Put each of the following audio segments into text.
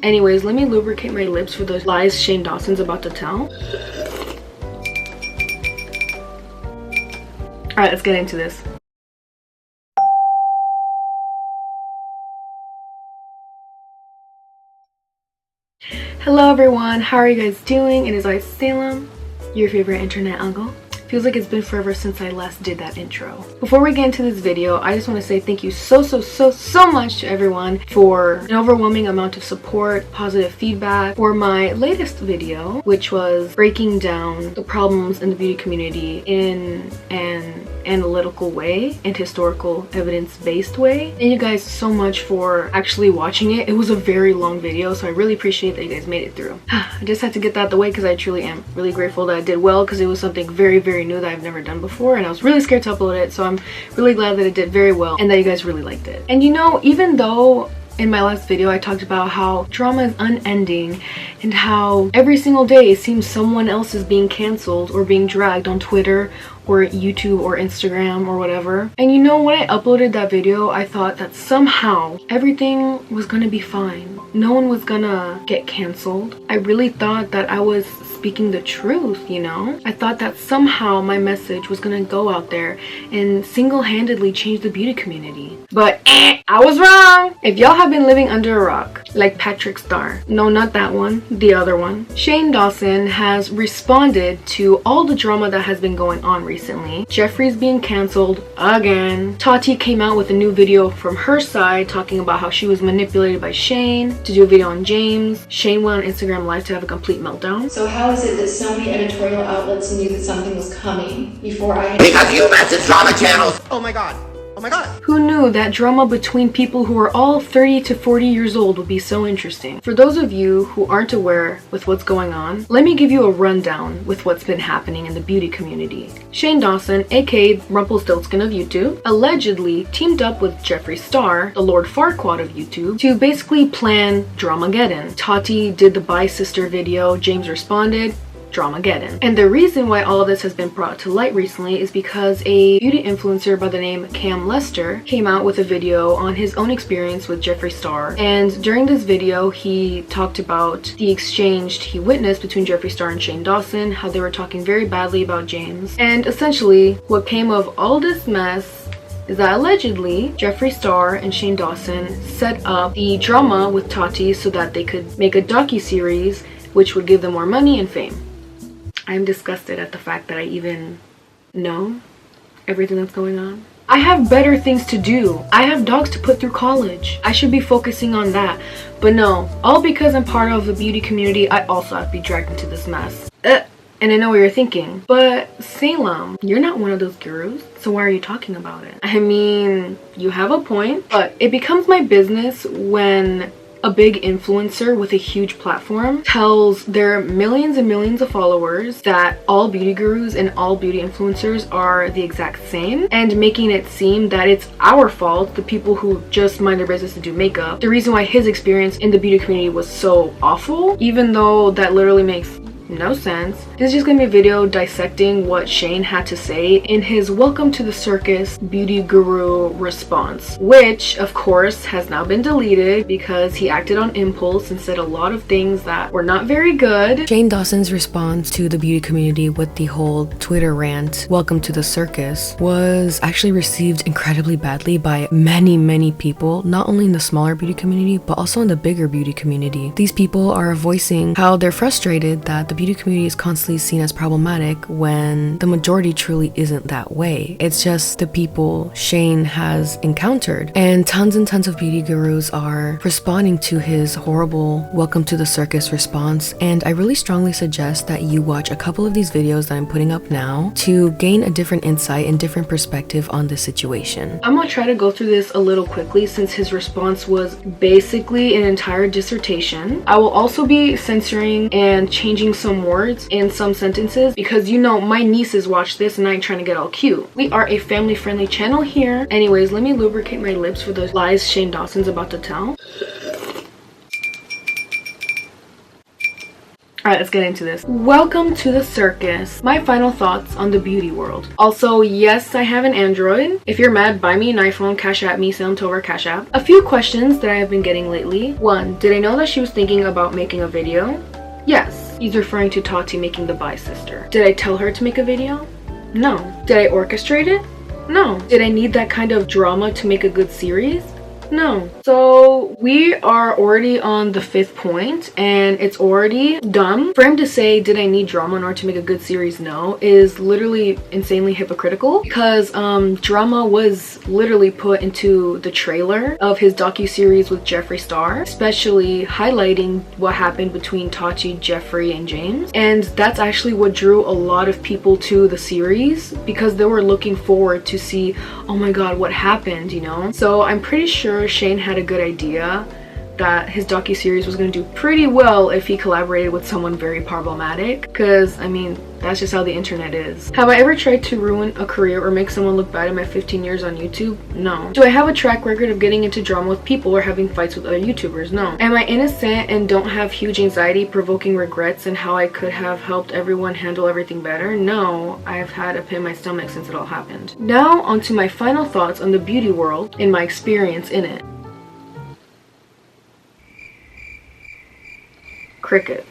Anyways, let me lubricate my lips for the lies Shane Dawson's about to tell. Alright, let's get into this. Hello everyone, how are you guys doing? It is I, Salem, your favorite internet uncle. Feels like it's been forever since I last did that intro. Before we get into this video, I just want to say thank you so much to everyone for an overwhelming amount of support, positive feedback for my latest video, which was breaking down the problems in the beauty community in an analytical way and historical evidence-based way. Thank you guys so much for actually watching it. It was a very long video, so I really appreciate that you guys made it through. I just had to get that out the way because I truly am really grateful that I did well, because it was something very new that I've never done before, and I was really scared to upload it, so I'm really glad that it did very well and that you guys really liked it. And you know, even though in my last video I talked about how drama is unending and how every single day it seems someone else is being canceled or being dragged on Twitter or YouTube or Instagram or whatever. And you know, when I uploaded that video, I thought that somehow everything was gonna be fine. No one was gonna get canceled. I really thought that I was speaking the truth, you know? I thought that somehow my message was gonna go out there and single-handedly change the beauty community. But I was wrong! If y'all have been living under a rock, like Patrick Star, no, not that one, the other one, Shane Dawson has responded to all the drama that has been going on recently. Jeffrey's being canceled again. Tati came out with a new video from her side talking about how she was manipulated by Shane to do a video on James. Shane went on Instagram Live to have a complete meltdown. So how is it that so many editorial outlets knew that something was coming before I had— Because you massive drama channels! Oh my god. Oh my god. Who knew that drama between people who are all 30 to 40 years old would be so interesting? For those of you who aren't aware with what's going on, let me give you a rundown with what's been happening in the beauty community. Shane Dawson, aka Rumpelstiltskin of YouTube, allegedly teamed up with Jeffree Star, the Lord Farquaad of YouTube, to basically plan Dramageddon. Tati did the Bye Sister video, James responded, Dramageddon. And the reason why all of this has been brought to light recently is because a beauty influencer by the name Cam Lester came out with a video on his own experience with Jeffree Star. And during this video, he talked about the exchange he witnessed between Jeffree Star and Shane Dawson, how they were talking very badly about James. And essentially, what came of all this mess is that allegedly Jeffree Star and Shane Dawson set up the drama with Tati so that they could make a docu-series which would give them more money and fame. I'm disgusted at the fact that I even know everything that's going on. I have better things to do. I have dogs to put through college. I should be focusing on that. But no, all because I'm part of the beauty community, I also have to be dragged into this mess. And I know what you're thinking, but Salem, you're not one of those gurus, so why are you talking about it? I mean, you have a point, but it becomes my business when a big influencer with a huge platform tells their millions and millions of followers that all beauty gurus and all beauty influencers are the exact same, and making it seem that it's our fault, the people who just mind their business to do makeup, the reason why his experience in the beauty community was so awful, even though that literally makes no sense. This is just gonna be a video dissecting what Shane had to say in his Welcome to the Circus beauty guru response, which of course has now been deleted because he acted on impulse and said a lot of things that were not very good. Shane Dawson's response to the beauty community with the whole Twitter rant, Welcome to the Circus, was actually received incredibly badly by many people, not only in the smaller beauty community but also in the bigger beauty community. These people are voicing how they're frustrated that the beauty community is constantly seen as problematic when the majority truly isn't that way. It's just the people Shane has encountered. And tons of beauty gurus are responding to his horrible Welcome to the Circus response, and I really strongly suggest that you watch a couple of these videos that I'm putting up now to gain a different insight and different perspective on this situation. I'm gonna try to go through this a little quickly since his response was basically an entire dissertation. I will also be censoring and changing some words in some sentences because, you know, my nieces watch this and I ain't trying to get all cute. We are a family-friendly channel here. Anyways, let me lubricate my lips for the lies Shane Dawson's about to tell. Alright, let's get into this. Welcome to the circus. My final thoughts on the beauty world. Also, yes, I have an Android. If you're mad, buy me an iPhone, cash at me, Salem, Tovar, cash app. A few questions that I have been getting lately. 1. Did I know that she was thinking about making a video? Yes. He's referring to Tati making the Bi Sister. Did I tell her to make a video? No. Did I orchestrate it? No. Did I need that kind of drama to make a good series? No. So we are already on the 5th point, and it's already dumb. For him to say, did I need drama in order to make a good series? No, is literally insanely hypocritical, because drama was literally put into the trailer of his docuseries with Jeffree Star, especially highlighting what happened between Tati, Jeffree, and James. And that's actually what drew a lot of people to the series, because they were looking forward to see, oh my god, what happened, you know? So I'm pretty sure Shane had a good idea that his docuseries was going to do pretty well if he collaborated with someone very problematic, because I mean, that's just how the internet is. Have I ever tried to ruin a career or make someone look bad in my 15 years on YouTube? No. Do I have a track record of getting into drama with people or having fights with other YouTubers? No. Am I innocent and don't have huge anxiety provoking regrets and how I could have helped everyone handle everything better? No. I've had a pit in my stomach since it all happened. Now onto my final thoughts on the beauty world and my experience in it. Crickets.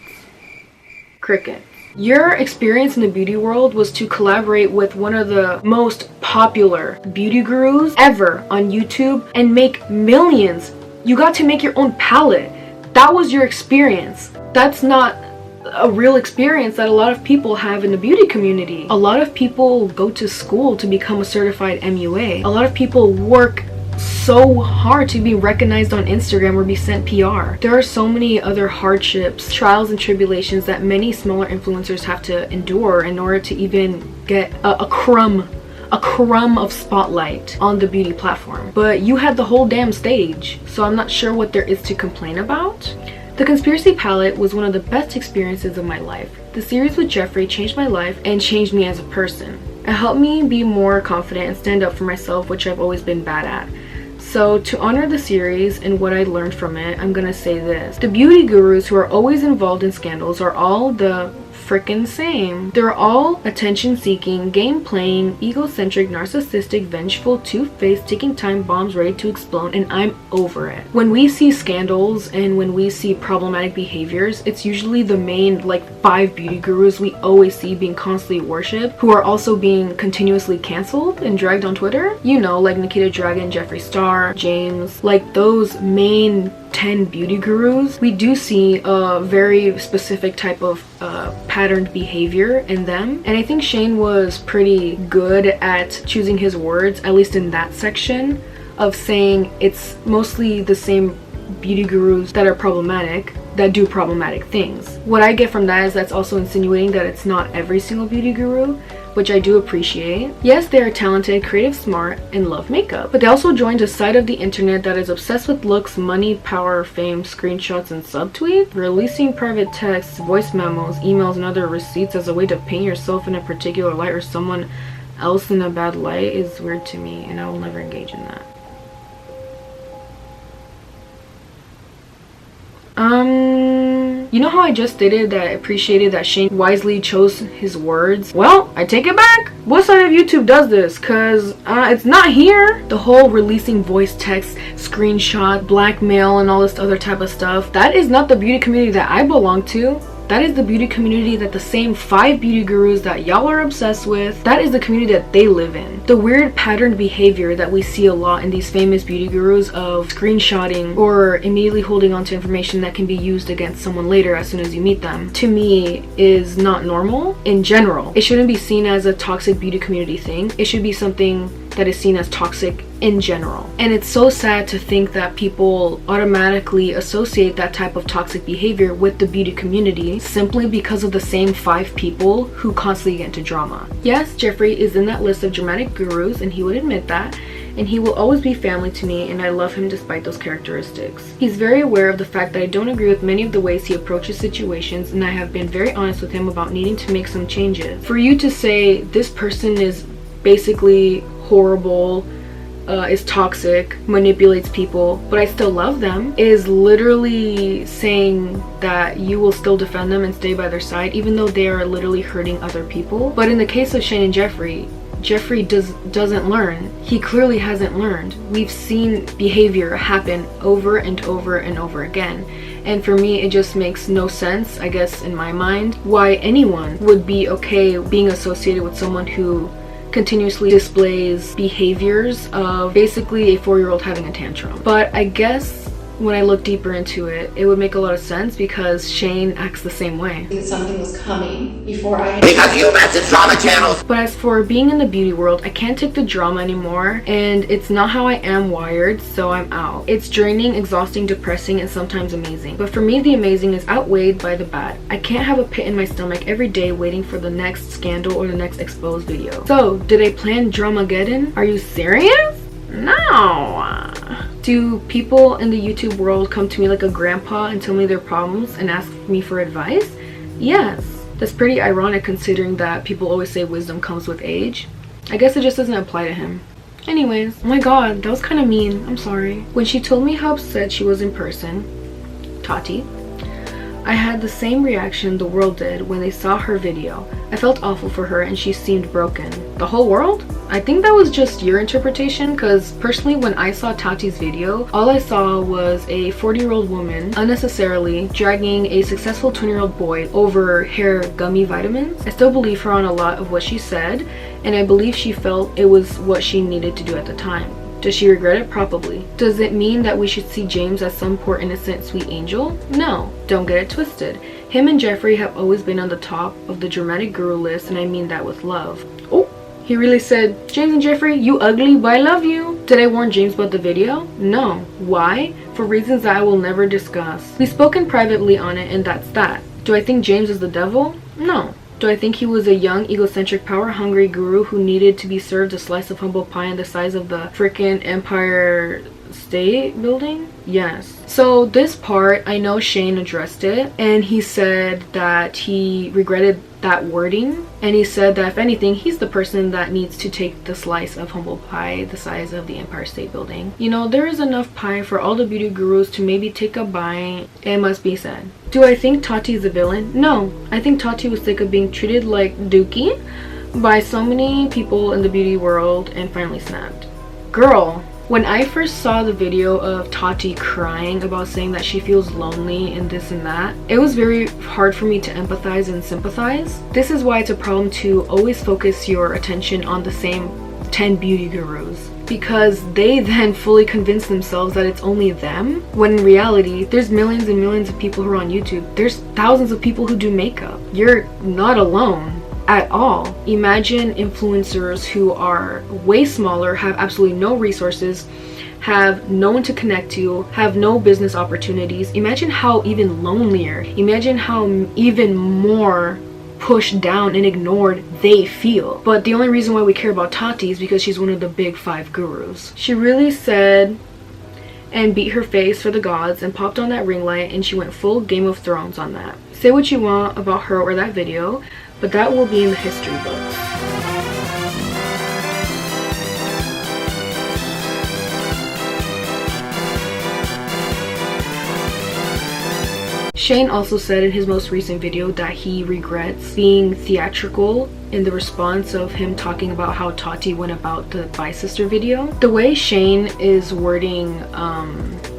Crickets. Your experience in the beauty world was to collaborate with one of the most popular beauty gurus ever on YouTube and make millions. You got to make your own palette. That was your experience. That's not a real experience that a lot of people have in the beauty community. A lot of people go to school to become a certified MUA. A lot of people work so hard to be recognized on Instagram or be sent PR. There are so many other hardships, trials, and tribulations that many smaller influencers have to endure in order to even get a crumb of spotlight on the beauty platform. But you had the whole damn stage, so I'm not sure what there is to complain about. The Conspiracy Palette was one of the best experiences of my life. The series with Jeffree changed my life and changed me as a person. It helped me be more confident and stand up for myself, which I've always been bad at. So to honor the series and what I learned from it, I'm gonna say this. The beauty gurus who are always involved in scandals are all the frickin' same. They're all attention-seeking, game-playing, egocentric, narcissistic, vengeful, two-faced, ticking time bombs ready to explode, and I'm over it. When we see scandals and when we see problematic behaviors, it's usually the main, like, 5 beauty gurus we always see being constantly worshipped, who are also being continuously cancelled and dragged on Twitter. You know, like Nikita Dragun, Jeffree Star, James, like those main 10 beauty gurus. We do see a very specific type of patterned behavior in them, and I think Shane was pretty good at choosing his words, at least in that section, of saying it's mostly the same beauty gurus that are problematic, that do problematic things. What I get from that is that's also insinuating that it's not every single beauty guru, which I do appreciate. Yes, they are talented, creative, smart, and love makeup, but they also joined a side of the internet that is obsessed with looks, money, power, fame, screenshots, and subtweets, releasing private texts, voice memos, emails, and other receipts as a way to paint yourself in a particular light or someone else in a bad light is weird to me, and I will never engage in that. You know how I just stated that I appreciated that Shane wisely chose his words? Well, I take it back. What side of YouTube does this? Cause it's not here. The whole releasing voice text, screenshot, blackmail, and all this other type of stuff, that is not the beauty community that I belong to. That is the beauty community that the same 5 beauty gurus that y'all are obsessed with, that is the community that they live in. The weird patterned behavior that we see a lot in these famous beauty gurus of screenshotting or immediately holding on to information that can be used against someone later as soon as you meet them, to me is not normal in general. It shouldn't be seen as a toxic beauty community thing. It should be something that is seen as toxic in general. And it's so sad to think that people automatically associate that type of toxic behavior with the beauty community simply because of the same 5 people who constantly get into drama. Yes, Jeffree is in that list of dramatic gurus, and he would admit that, and he will always be family to me, and I love him despite those characteristics. He's very aware of the fact that I don't agree with many of the ways he approaches situations, and I have been very honest with him about needing to make some changes. For you to say this person is basically horrible, is toxic, manipulates people, but I still love them, is literally saying that you will still defend them and stay by their side even though they are literally hurting other people. But in the case of Shane and Jeffrey doesn't learn. He clearly hasn't learned. We've seen behavior happen over and over and over again. And for me, it just makes no sense, I guess, in my mind, why anyone would be okay being associated with someone who continuously displays behaviors of basically a 4-year-old having a tantrum. But I guess when I look deeper into it, it would make a lot of sense because Shane acts the same way. That something was coming before I... Because you mentioned drama channels. But as for being in the beauty world, I can't take the drama anymore, and it's not how I am wired, so I'm out. It's draining, exhausting, depressing, and sometimes amazing. But for me, the amazing is outweighed by the bad. I can't have a pit in my stomach every day waiting for the next scandal or the next exposed video. So, did I plan Dramageddon? Are you serious? No. Do people in the YouTube world come to me like a grandpa and tell me their problems and ask me for advice? Yes. That's pretty ironic considering that people always say wisdom comes with age. I guess it just doesn't apply to him. Anyways, oh my god, that was kind of mean. I'm sorry. When she told me how upset she was in person, Tati, I had the same reaction the world did when they saw her video. I felt awful for her and she seemed broken. The whole world? I think that was just your interpretation, because personally when I saw Tati's video, all I saw was a 40-year-old woman unnecessarily dragging a successful 20-year-old boy over hair gummy vitamins. I still believe her on a lot of what she said, and I believe she felt it was what she needed to do at the time. Does she regret it? Probably. Does it mean that we should see James as some poor innocent sweet angel? No, don't get it twisted. Him and Jeffrey have always been on the top of the dramatic guru list, and I mean that with love. Oh, he really said, James and Jeffrey, you ugly, but I love you. Did I warn James about the video? No. Why? For reasons that I will never discuss. We've spoken privately on it, and that's that. Do I think James is the devil? No. Do I think he was a young, egocentric, power-hungry guru who needed to be served a slice of humble pie in the size of the frickin' Empire State Building? Yes. So this part, I know Shane addressed it, and he said that he regretted that wording, and he said that if anything, he's the person that needs to take the slice of humble pie the size of the Empire State Building. You know, there is enough pie for all the beauty gurus to maybe take a bite, it must be said. Do I think Tati is a villain? No. I think Tati was sick of being treated like Dookie by so many people in the beauty world and finally snapped. Girl, when I first saw the video of Tati crying about saying that she feels lonely and this and that, it was very hard for me to empathize and sympathize. This is why it's a problem to always focus your attention on the same 10 beauty gurus, because they then fully convince themselves that it's only them, when in reality there's millions and millions of people who are on YouTube. There's thousands of people who do makeup. You're not alone at all. Imagine influencers who are way smaller, have absolutely no resources, have no one to connect to, have no business opportunities. Imagine how even lonelier, imagine how even more pushed down and ignored they feel. But the only reason why we care about Tati is because she's one of the big 5 gurus. She really said and beat her face for the gods and popped on that ring light, and she went full Game of Thrones on that. Say what you want about her or that video, but that will be in the history books. Shane also said in his most recent video that he regrets being theatrical in the response of him talking about how Tati went about the Bye Sister video. The way Shane is wording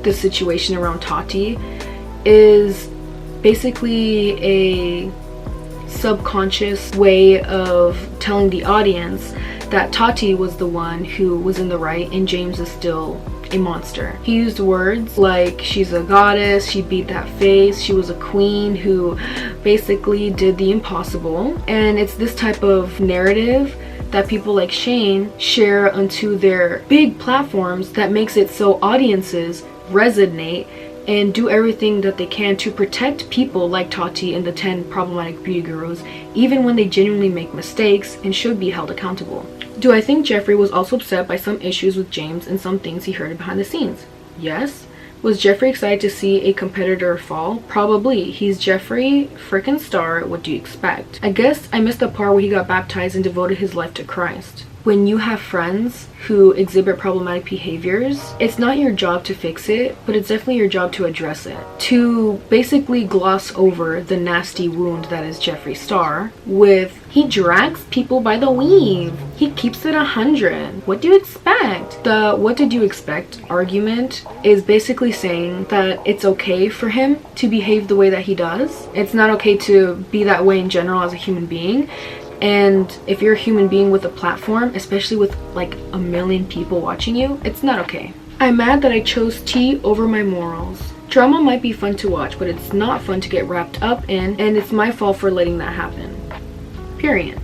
the situation around Tati is basically a subconscious way of telling the audience that Tati was the one who was in the right and James is still a monster. He used words like she's a goddess, she beat that face, she was a queen who basically did the impossible. And it's this type of narrative that people like Shane share onto their big platforms that makes it so audiences resonate and do everything that they can to protect people like Tati and the 10 problematic beauty gurus, even when they genuinely make mistakes and should be held accountable. Do I think Jeffrey was also upset by some issues with James and some things he heard behind the scenes? Yes. Was Jeffrey excited to see a competitor fall? Probably. He's Jeffrey frickin' Star, what do you expect? I guess I missed the part where he got baptized and devoted his life to Christ. when you have friends who exhibit problematic behaviors, it's not your job to fix it, but it's definitely your job to address it. To basically gloss over the nasty wound that is Jeffree Star with, he drags people by the weave. He keeps it 100. What do you expect? The what did you expect argument is basically saying that it's okay for him to behave the way that he does. It's not okay to be that way in general as a human being. And if you're a human being with a platform, especially with like 1 million people watching you, it's not okay. I'm mad that I chose tea over my morals. Drama might be fun to watch, but it's not fun to get wrapped up in, and it's my fault for letting that happen. Period.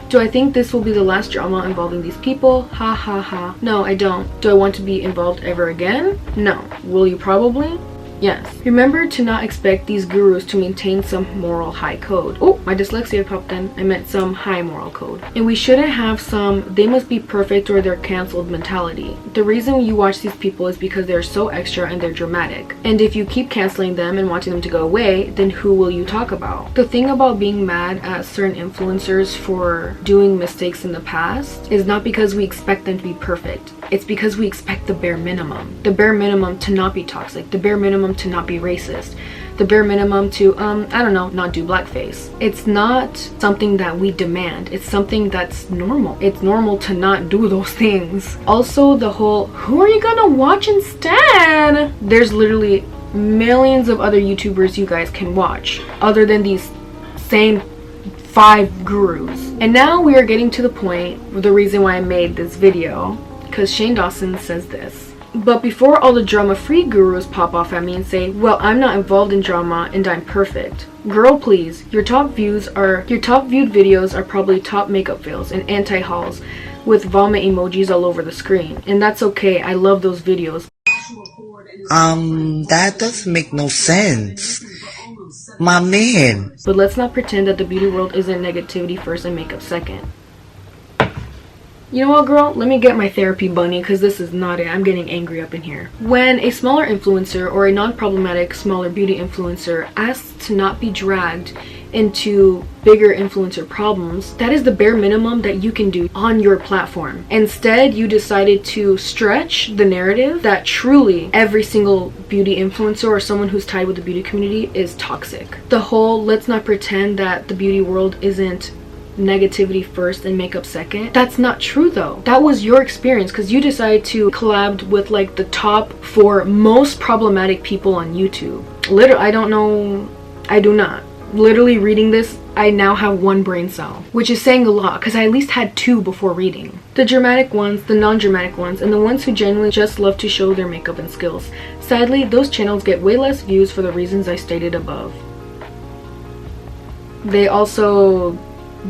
Do I think this will be the last drama involving these people? Ha ha ha. No, I don't. Do I want to be involved ever again? No. Will you probably? Yes. Remember to not expect these gurus to maintain some moral high code. Oh, my dyslexia popped in. I meant some high moral code. And we shouldn't have some they must be perfect or they're canceled mentality. The reason you watch these people is because they're so extra and they're dramatic. And if you keep canceling them and wanting them to go away, then who will you talk about? The thing about being mad at certain influencers for doing mistakes in the past is not because we expect them to be perfect. It's because we expect the bare minimum. The bare minimum to not be toxic. The bare minimum to not be racist. The bare minimum to, I don't know, not do blackface. It's not something that we demand. It's something that's normal. It's normal to not do those things. Also, the whole, who are you gonna watch instead? There's literally millions of other YouTubers you guys can watch other than these same 5 gurus. And now we are getting to the point, the reason why I made this video, because Shane Dawson says this. But before all the drama-free gurus pop off at me and say, well, I'm not involved in drama and I'm perfect. Girl, please, your top viewed videos are probably top makeup fails and anti-hauls with vomit emojis all over the screen. And that's okay, I love those videos. That doesn't make no sense. My man. But let's not pretend that the beauty world isn't negativity first and makeup second. You know what, girl? Let me get my therapy bunny because this is not it. I'm getting angry up in here. When a smaller influencer or a non-problematic smaller beauty influencer asks to not be dragged into bigger influencer problems, that is the bare minimum that you can do on your platform. Instead, you decided to stretch the narrative that truly every single beauty influencer or someone who's tied with the beauty community is toxic. The whole let's not pretend that the beauty world isn't negativity first and makeup second. That's not true though. That was your experience because you decided to collab with like the top 4 most problematic people on YouTube. Literally, I don't know. I do not. Literally reading this, I now have 1 brain cell, which is saying a lot because I at least had 2 before reading. The dramatic ones, the non-dramatic ones, and the ones who genuinely just love to show their makeup and skills. Sadly, those channels get way less views for the reasons I stated above. They also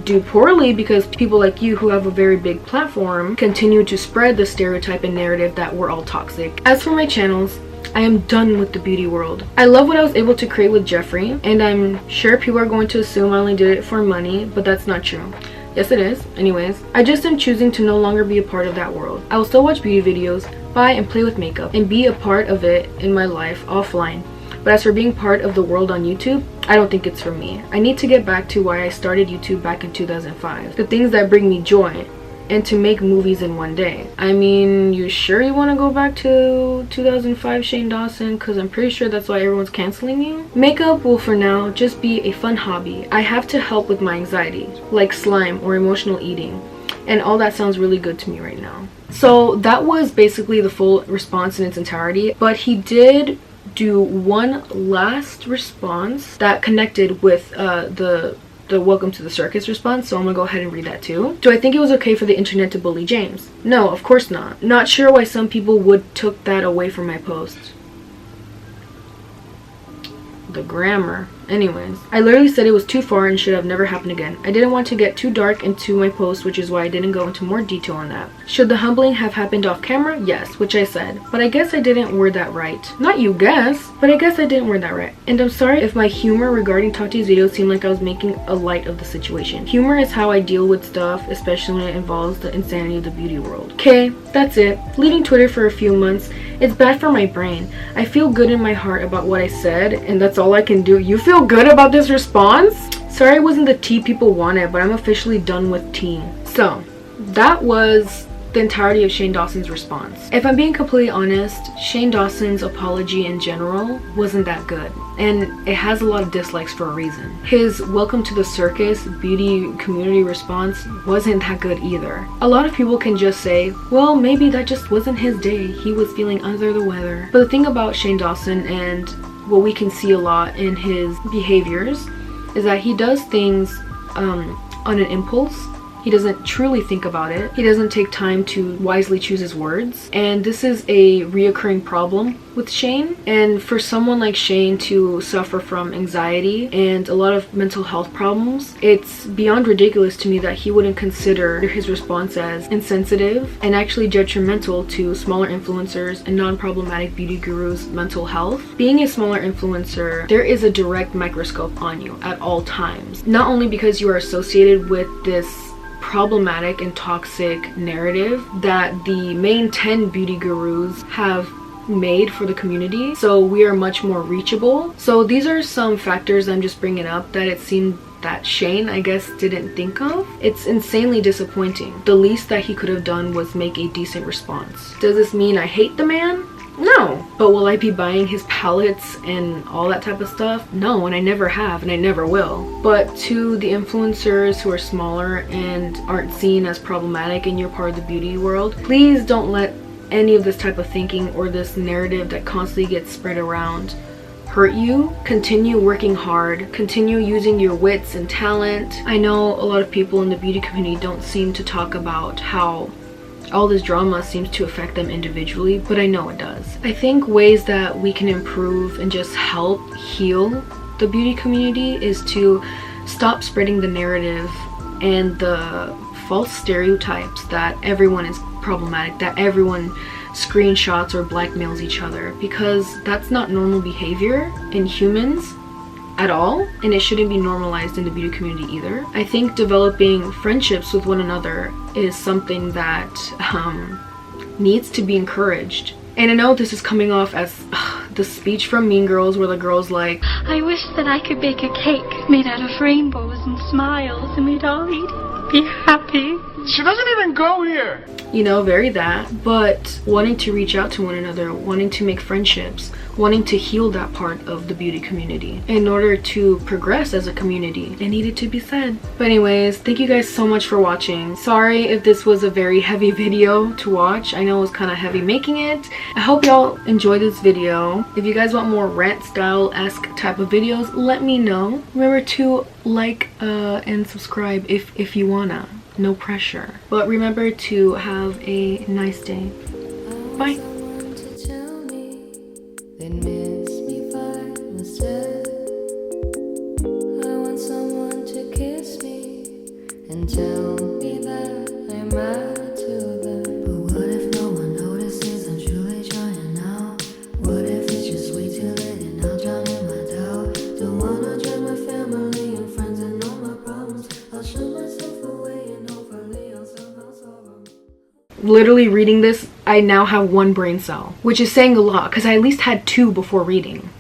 do poorly because people like you who have a very big platform continue to spread the stereotype and narrative that we're all toxic. As for my channels, I am done with the beauty world. I love what I was able to create with Jeffree, and I'm sure people are going to assume I only did it for money, but that's not true. Yes, it is. Anyways, I just am choosing to no longer be a part of that world. I will still watch beauty videos, buy and play with makeup, and be a part of it in my life offline. But as for being part of the world on YouTube, I don't think it's for me. I need to get back to why I started YouTube back in 2005. The things that bring me joy, and to make movies in one day. I mean, you sure you want to go back to 2005 Shane Dawson? Because I'm pretty sure that's why everyone's canceling you. Makeup will for now just be a fun hobby. I have to help with my anxiety, like slime or emotional eating. And all that sounds really good to me right now. So that was basically the full response in its entirety. But he did do one last response that connected with the welcome to the circus response, so I'm gonna go ahead and read that too. Do I think it was okay for the internet to bully James? No, of course not. Not sure why some people would took that away from my post. The grammar. Anyways, I literally said it was too far and should have never happened again. I didn't want to get too dark into my post, which is why I didn't go into more detail on that. Should the humbling have happened off camera? Yes, which I said. But I guess I didn't word that right. Not you guess, but I guess I didn't word that right. And I'm sorry if my humor regarding Tati's video seemed like I was making a light of the situation. Humor is how I deal with stuff, especially when it involves the insanity of the beauty world. Okay, that's it. Leaving Twitter for a few months. It's bad for my brain. I feel good in my heart about what I said, and that's all I can do. You feel good about this response? Sorry it wasn't the tea people wanted, but I'm officially done with tea. So, that was the entirety of Shane Dawson's response. If I'm being completely honest, Shane Dawson's apology in general wasn't that good, and it has a lot of dislikes for a reason. His welcome to the circus beauty community response wasn't that good either. A lot of people can just say, well, maybe that just wasn't his day, he was feeling under the weather. But the thing about Shane Dawson, and what we can see a lot in his behaviors, is that he does things on an impulse. He doesn't truly think about it. He doesn't take time to wisely choose his words. And this is a reoccurring problem with Shane. And for someone like Shane to suffer from anxiety and a lot of mental health problems, it's beyond ridiculous to me that he wouldn't consider his response as insensitive and actually detrimental to smaller influencers and non-problematic beauty gurus' mental health. Being a smaller influencer, there is a direct microscope on you at all times. Not only because you are associated with this problematic and toxic narrative that the main 10 beauty gurus have made for the community, so we are much more reachable. So these are some factors I'm just bringing up that it seemed that Shane, I guess, didn't think of. It's insanely disappointing. The least that he could have done was make a decent response. Does this mean I hate the man? No. But will I be buying his palettes and all that type of stuff? No, and I never have, and I never will. But to the influencers who are smaller and aren't seen as problematic in your part of the beauty world, please don't let any of this type of thinking or this narrative that constantly gets spread around hurt you. Continue working hard. Continue using your wits and talent. I know a lot of people in the beauty community don't seem to talk about how all this drama seems to affect them individually, but I know it does. I think ways that we can improve and just help heal the beauty community is to stop spreading the narrative and the false stereotypes that everyone is problematic, that everyone screenshots or blackmails each other, because that's not normal behavior in humans at all, and it shouldn't be normalized in the beauty community either. I think developing friendships with one another is something that needs to be encouraged. And I know this is coming off as the speech from Mean Girls where the girl's like, I wish that I could bake a cake made out of rainbows and smiles and we'd all eat it, be happy. She doesn't even go here. You know, very that, but wanting to reach out to one another, wanting to make friendships, wanting to heal that part of the beauty community in order to progress as a community. It needed to be said. But anyways, thank you guys so much for watching. Sorry if this was a very heavy video to watch. I know it was kind of heavy making it. I hope y'all enjoyed this video. If you guys want more rant style-esque type of videos, let me know. Remember to like and subscribe if you wanna. No pressure. But remember to have a nice day. Bye. Tell me that I matter to them. But what if no one notices I'm truly trying now? What if it's just way too late and I'll drown in my doubt? Don't wanna drown my family and friends and all my problems. I'll shut myself away and hopefully I'll somehow solve them. Literally reading this, I now have one brain cell, which is saying a lot because I at least had two before reading.